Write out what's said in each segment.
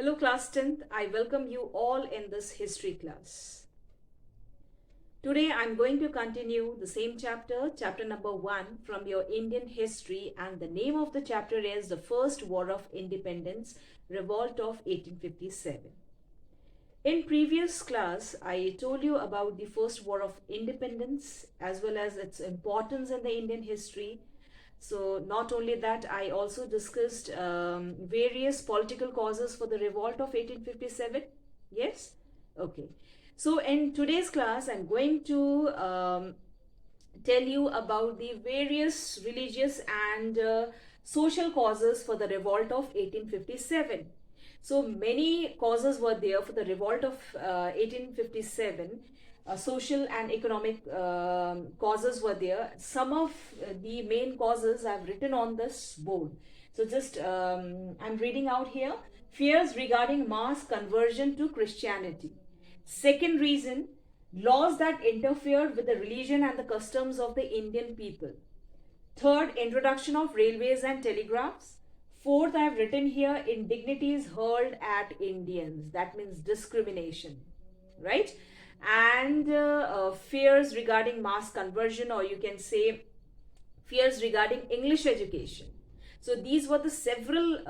Hello class 10th, I welcome you all in this history class. Today I'm going to continue the same chapter, chapter number 1 from your Indian history, and the name of the chapter is the First War of Independence, Revolt of 1857. In previous class, I told you about the First War of Independence as well as its importance in the Indian history. So not only that, I also discussed various political causes for the revolt of 1857. Yes? Okay. So in today's class, I'm going to tell you about the various religious and social causes for the revolt of 1857. So many causes were there for the revolt of 1857. Social and economic causes were there. Some of the main causes I've written on this board. So just I'm reading out here. Fears regarding mass conversion to Christianity. Second reason, laws that interfered with the religion and the customs of the Indian people. Third, introduction of railways and telegraphs. Fourth, I have written here, indignities hurled at Indians. That means discrimination, right? And fears regarding mass conversion, or you can say fears regarding English education. So these were the several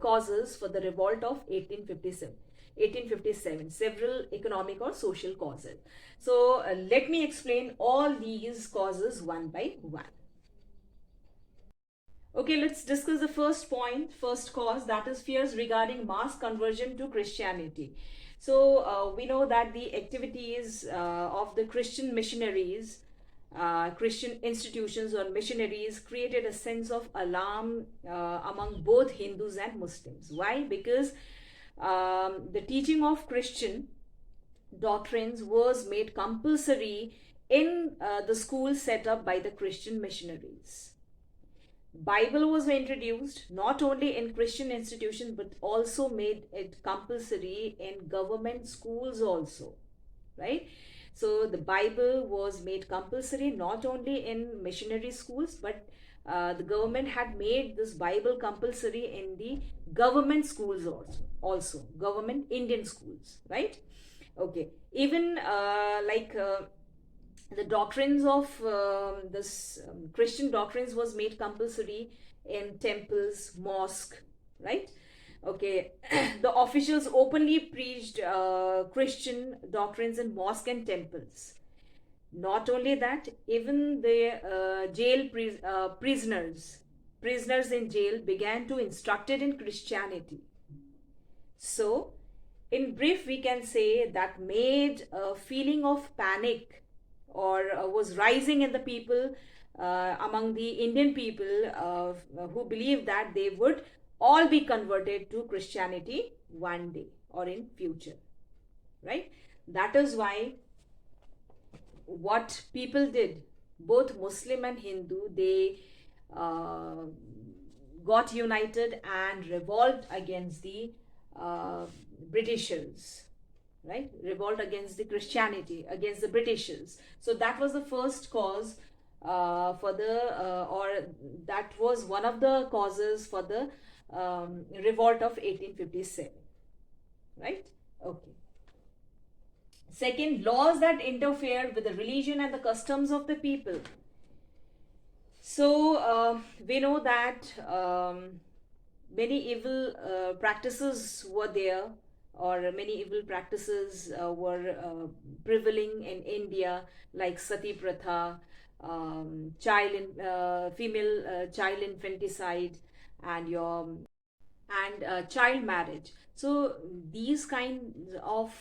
causes for the revolt of 1857, several economic or social causes. So let me explain all these causes one by one. Okay, let's discuss the first point, first cause, that is fears regarding mass conversion to Christianity. So we know that the activities of the Christian missionaries, Christian institutions or missionaries created a sense of alarm among both Hindus and Muslims. Why? Because the teaching of Christian doctrines was made compulsory in the schools set up by the Christian missionaries. Bible was introduced not only in Christian institutions but also made it compulsory in government schools also, right? So the Bible was made compulsory not only in missionary schools, but the government had made this Bible compulsory in the government schools also government Indian schools, right? Okay, even the doctrines of this Christian doctrines was made compulsory in temples, mosque, right? Okay, the officials openly preached Christian doctrines in mosque and temples. Not only that, even the prisoners in jail began to instructed in Christianity. So, in brief, we can say that made a feeling of panic or was rising in the people, among the Indian people, who believed that they would all be converted to Christianity one day or in future, right? That is why what people did, both Muslim and Hindu, they uh, got united and revolted against the uh, Britishers, right? Revolt against the Christianity, against the Britishers. So that was the first cause for the, or that was one of the causes for the revolt of 1857, right? Okay. Second, laws that interfered with the religion and the customs of the people. So we know that many evil practices were there, or many evil practices were prevailing in India, like sati pratha, female child infanticide, and child marriage. So these kind of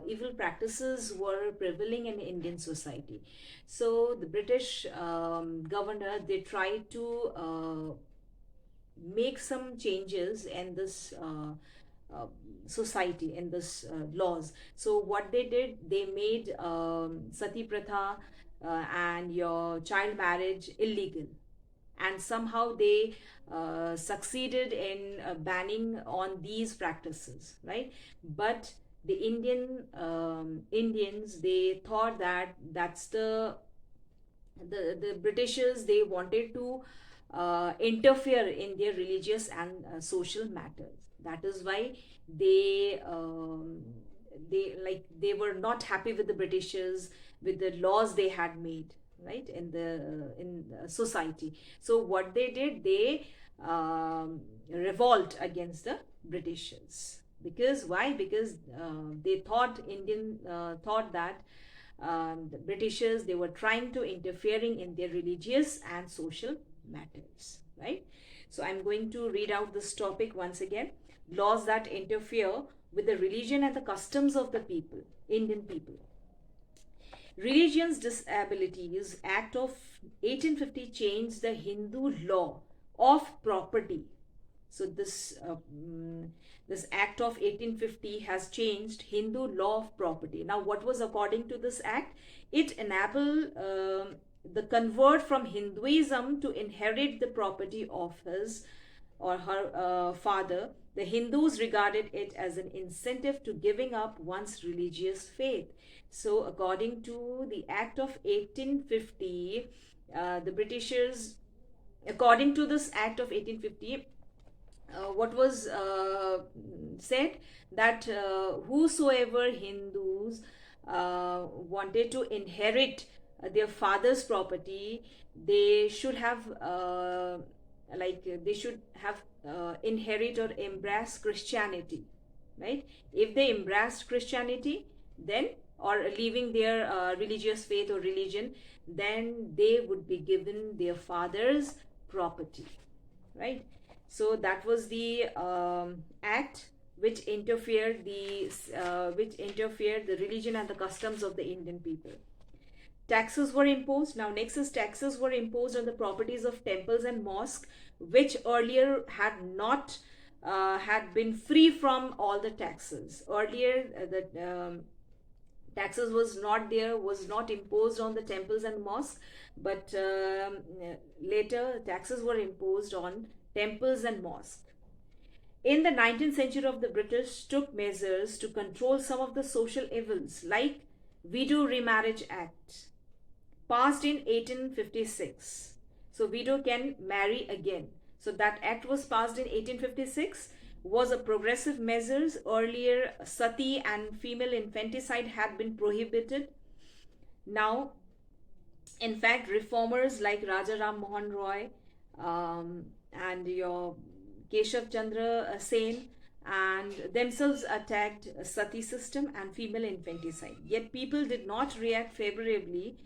evil practices were prevailing in Indian society. So the British governor, they tried to make some changes in this society, in this laws. So what they did, they made sati pratha and your child marriage illegal, and somehow they succeeded in banning on these practices, right? But the Indians, they thought that that's the Britishers, they wanted to interfere in their religious and social matters. That is why they they were not happy with the Britishers, with the laws they had made, right, in society. So what they did, they revolt against the Britishers. Because why? Because they thought Indian thought that the Britishers, they were trying to interfering in their religious and social matters, right? So I'm going to read out this topic once again. Laws that interfere with the religion and the customs of the people, Indian people. Religion's Disabilities Act of 1850 changed the Hindu law of property. So this act of 1850 has changed Hindu law of property. Now, what was according to this act? It enabled the convert from Hinduism to inherit the property of his or her father. The Hindus regarded it as an incentive to giving up one's religious faith. So, according to the Act of 1850, the Britishers, according to this Act of 1850, what was said, that whosoever Hindus wanted to inherit their father's property, they should have inherit or embrace Christianity, right? If they embraced Christianity, then, or leaving their religious faith or religion, then they would be given their father's property, right? So that was the act which interfered the religion and the customs of the Indian people. Taxes were imposed. Now, next is taxes were imposed on the properties of temples and mosques, which earlier had not had been free from all the taxes. Earlier, the taxes was not imposed on the temples and mosques, but later taxes were imposed on temples and mosques. In the 19th century, the British took measures to control some of the social evils, like Widow Remarriage Act, passed in 1856. So widow can marry again. So that act was passed in 1856, was a progressive measures. Earlier, sati and female infanticide had been prohibited. Now, in fact, reformers like Raja Ram Mohan Roy and your Keshav Chandra Sen and themselves attacked sati system and female infanticide. Yet people did not react favorably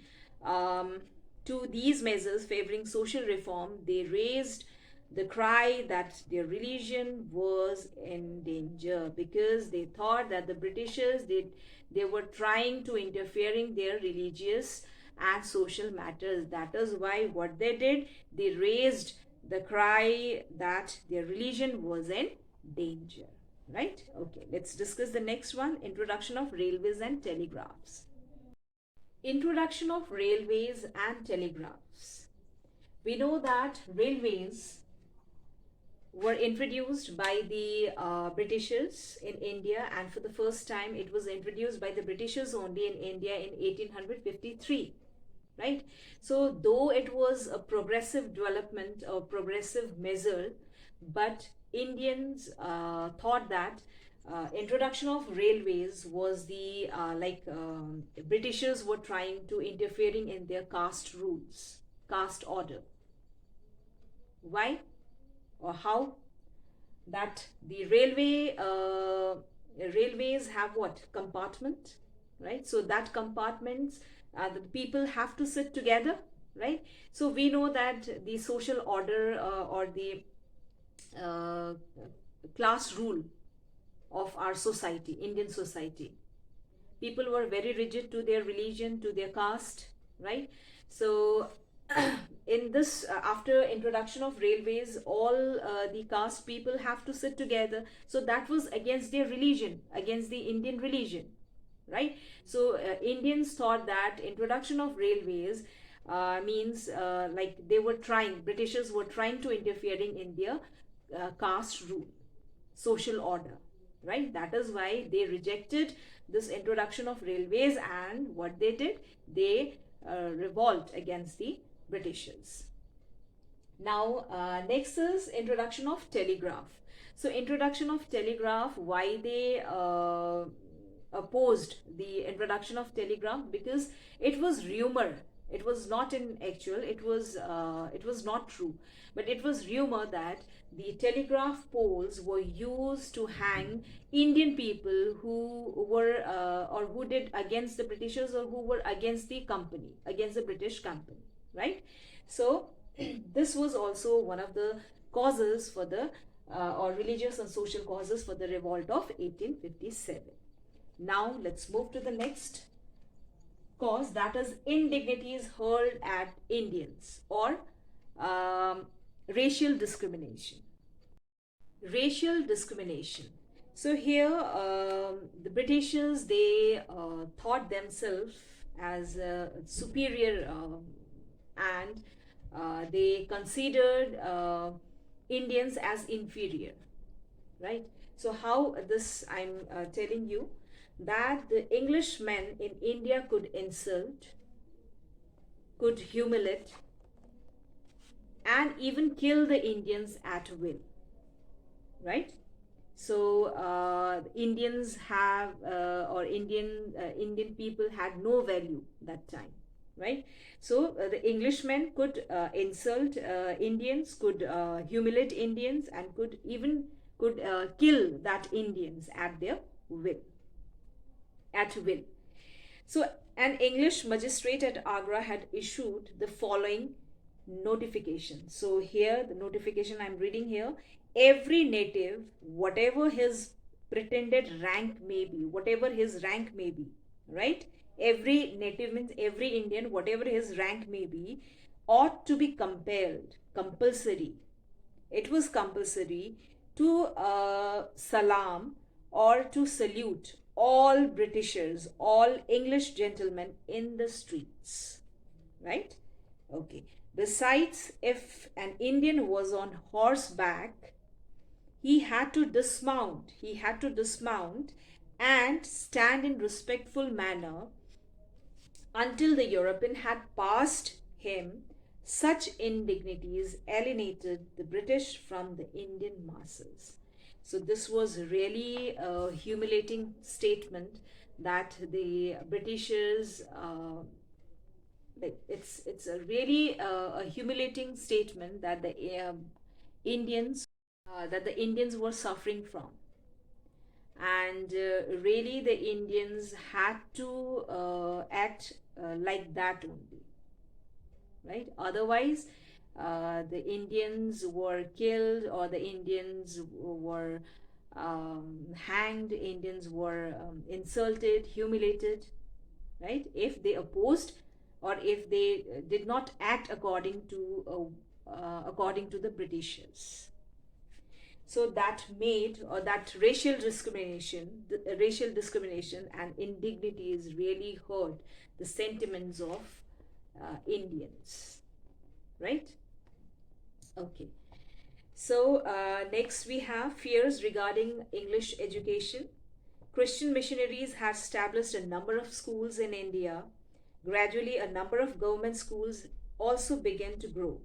to these measures favoring social reform. They raised the cry that their religion was in danger, because they thought that the Britishers, they were trying to interfering their religious and social matters. That is why what they did, they raised the cry that their religion was in danger, right? Okay, let's discuss the next one, introduction of railways and telegraphs. Introduction of railways and telegraphs. We know that railways were introduced by the Britishers in India, and for the first time it was introduced by the Britishers only in India in 1853, right? So though it was a progressive development or progressive measure, but Indians thought that introduction of railways was the Britishers were trying to interfering in their caste rules, caste order. Why or how? That the railways have what? Compartment, right? So that compartments, the people have to sit together, right? So we know that the social order or the class rule of our society, Indian society, people were very rigid to their religion, to their caste, right? So in this after introduction of railways, all the caste people have to sit together. So that was against their religion, against the Indian religion, right? So Indians thought that introduction of railways means they were trying, Britishers were trying to interfering in their caste rule, social order, right? That is why they rejected this introduction of railways, and what they did, they revolt against the Britishers. Now, next is introduction of telegraph. So, introduction of telegraph, why they opposed the introduction of telegraph? Because it was rumor. It was not in actual. It was not true, but it was rumor that the telegraph poles were used to hang Indian people who were or who did against the Britishers, or who were against the company, against the British company, right? So this was also one of the causes for the or religious and social causes for the revolt of 1857. Now let's move to the next cause, that is indignities hurled at Indians, or um, racial discrimination. Racial discrimination. So here, the Britishers, they thought themselves as superior, and they considered Indians as inferior, right? So how this I'm telling you, that the Englishmen in India could insult, could humiliate, and even kill the Indians at will, right? So Indians have or Indian people had no value that time, right? So the Englishmen could insult Indians, could humiliate Indians, and could even could kill that Indians at their will, at will. So an English magistrate at Agra had issued the following notification. So here the notification I'm reading here: every native, whatever his pretended rank may be, whatever his rank may be, right? Every native means every Indian, whatever his rank may be, ought to be compelled, compulsory. It was compulsory to salam, or to salute all Britishers, all English gentlemen in the streets, right? Okay. Besides, if an Indian was on horseback, he had to dismount. He had to dismount and stand in respectful manner until the European had passed him. Such indignities alienated the British from the Indian masses. So this was really a humiliating statement that the Britishers, like it's a really a humiliating statement that the Indians were suffering from, and really the Indians had to act like that only, right? Otherwise, the Indians were killed, or the Indians were hanged, Indians were insulted, humiliated, right? If they opposed, or if they did not act according to the Britishers. So that made, or that racial discrimination and indignities really hurt the sentiments of Indians, right? Okay. So next we have fears regarding English education. Christian missionaries had established a number of schools in India. Gradually, a number of government schools also began to grow.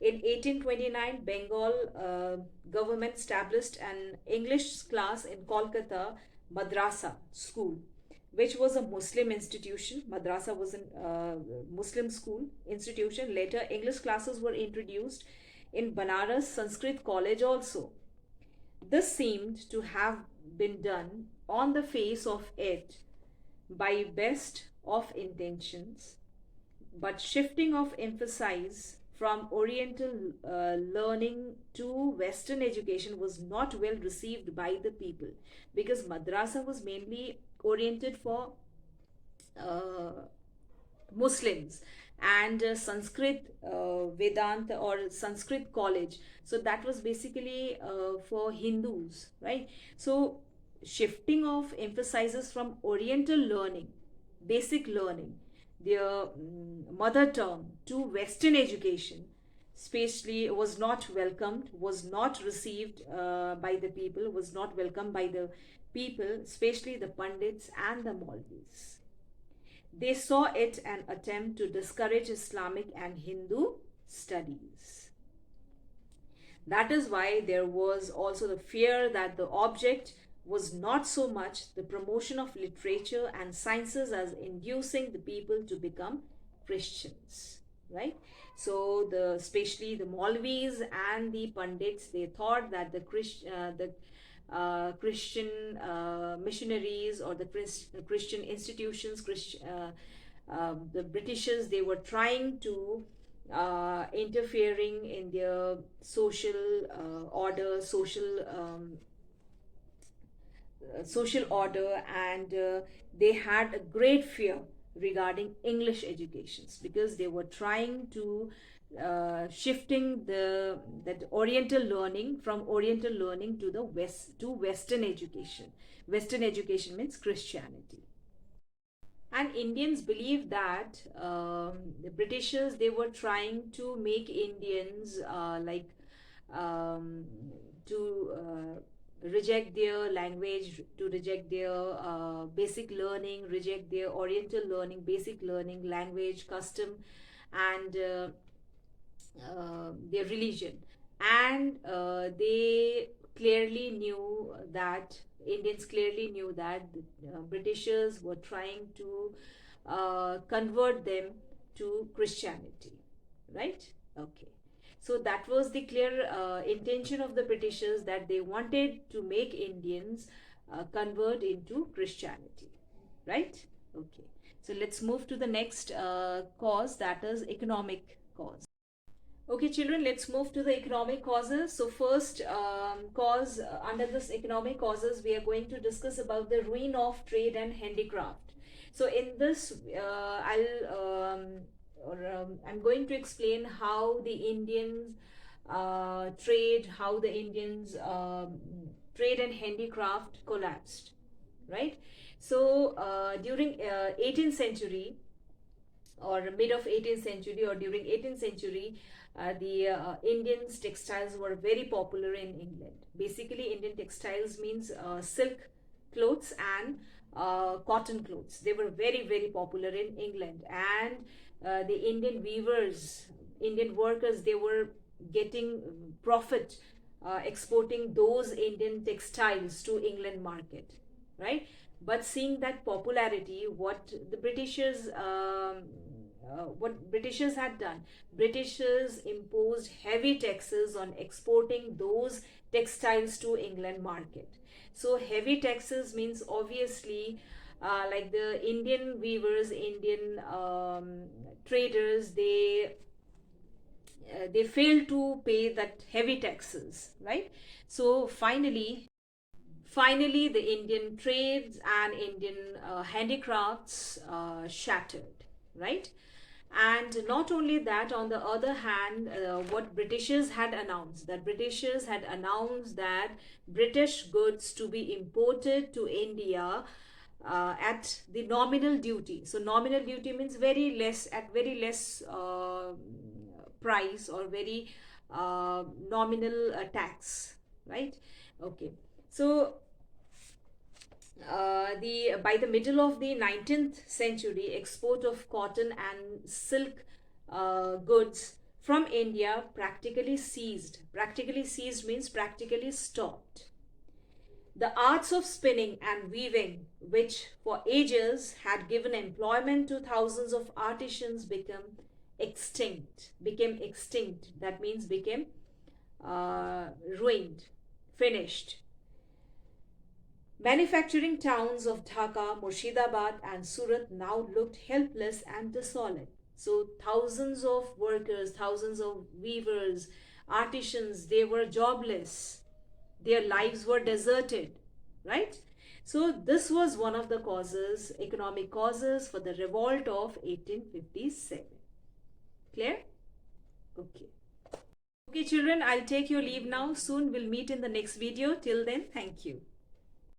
In 1829, Bengal government established an English class in Kolkata, Madrasa school, which was a Muslim institution. Madrasa was a Muslim school institution. Later, English classes were introduced in Banaras Sanskrit College also. This seemed to have been done on the face of it by best of intentions, but shifting of emphasis from Oriental learning to Western education was not well received by the people, because madrasa was mainly oriented for uh, Muslims, and Sanskrit Vedanta or Sanskrit college. So that was basically for Hindus, right? So shifting of emphasizes from Oriental learning, basic learning, their mother tongue, to Western education, especially was not welcomed, was not received by the people, was not welcomed by the people, especially the Pandits and the Maulvis. They saw it an attempt to discourage Islamic and Hindu studies. That is why there was also the fear that the object was not so much the promotion of literature and sciences as inducing the people to become Christians, right? So the especially the Maulvis and the Pandits, they thought that the Christian missionaries or the Christian institutions, the Britishers, they were trying to interfering in their social order, social order, and they had a great fear regarding English educations because they were trying to shifting the that Oriental learning from Oriental learning to the Western education. Western education means Christianity. And Indians believe that the Britishers, they were trying to make Indians um, to reject their language, to reject their basic learning, reject their Oriental learning, basic learning, language, custom, and their religion. And they clearly knew that Indians clearly knew that the Britishers were trying to convert them to Christianity, right? Okay. So that was the clear intention of the Britishers, that they wanted to make Indians convert into Christianity, right? Okay. So let's move to the next cause, that is economic cause. Okay, children, let's move to the economic causes. So first cause under this economic causes, we are going to discuss about the ruin of trade and handicraft. So in this, I'm going to explain how the Indians trade, how the Indians trade and handicraft collapsed, right? So during 18th century, or mid of 18th century, or during 18th century, the Indians textiles were very popular in England. Basically, Indian textiles means silk clothes and cotton clothes. They were very, very popular in England. And the Indian weavers, Indian workers, they were getting profit exporting those Indian textiles to England market, right? But seeing that popularity, what Britishers had done, Britishers imposed heavy taxes on exporting those textiles to England market. So heavy taxes means obviously like the Indian weavers, Indian traders, they failed to pay that heavy taxes, right? So finally the Indian trades and Indian handicrafts shattered, right? And not only that, on the other hand, what Britishers had announced, that Britishers had announced that British goods to be imported to India at the nominal duty. So nominal duty means very less, at very less price, or very nominal tax, right? Okay. So the by the middle of the 19th century, export of cotton and silk goods from India practically ceased. Practically ceased means practically stopped. The arts of spinning and weaving, which for ages had given employment to thousands of artisans, became extinct. That means became ruined, finished. Manufacturing towns of Dhaka, Murshidabad, and Surat now looked helpless and desolate. So thousands of workers, thousands of weavers, artisans, they were jobless. Their lives were deserted, right? So this was one of the causes, economic causes for the revolt of 1857. Clear? Okay. Okay, children, I'll take your leave now. Soon we'll meet in the next video. Till then, thank you.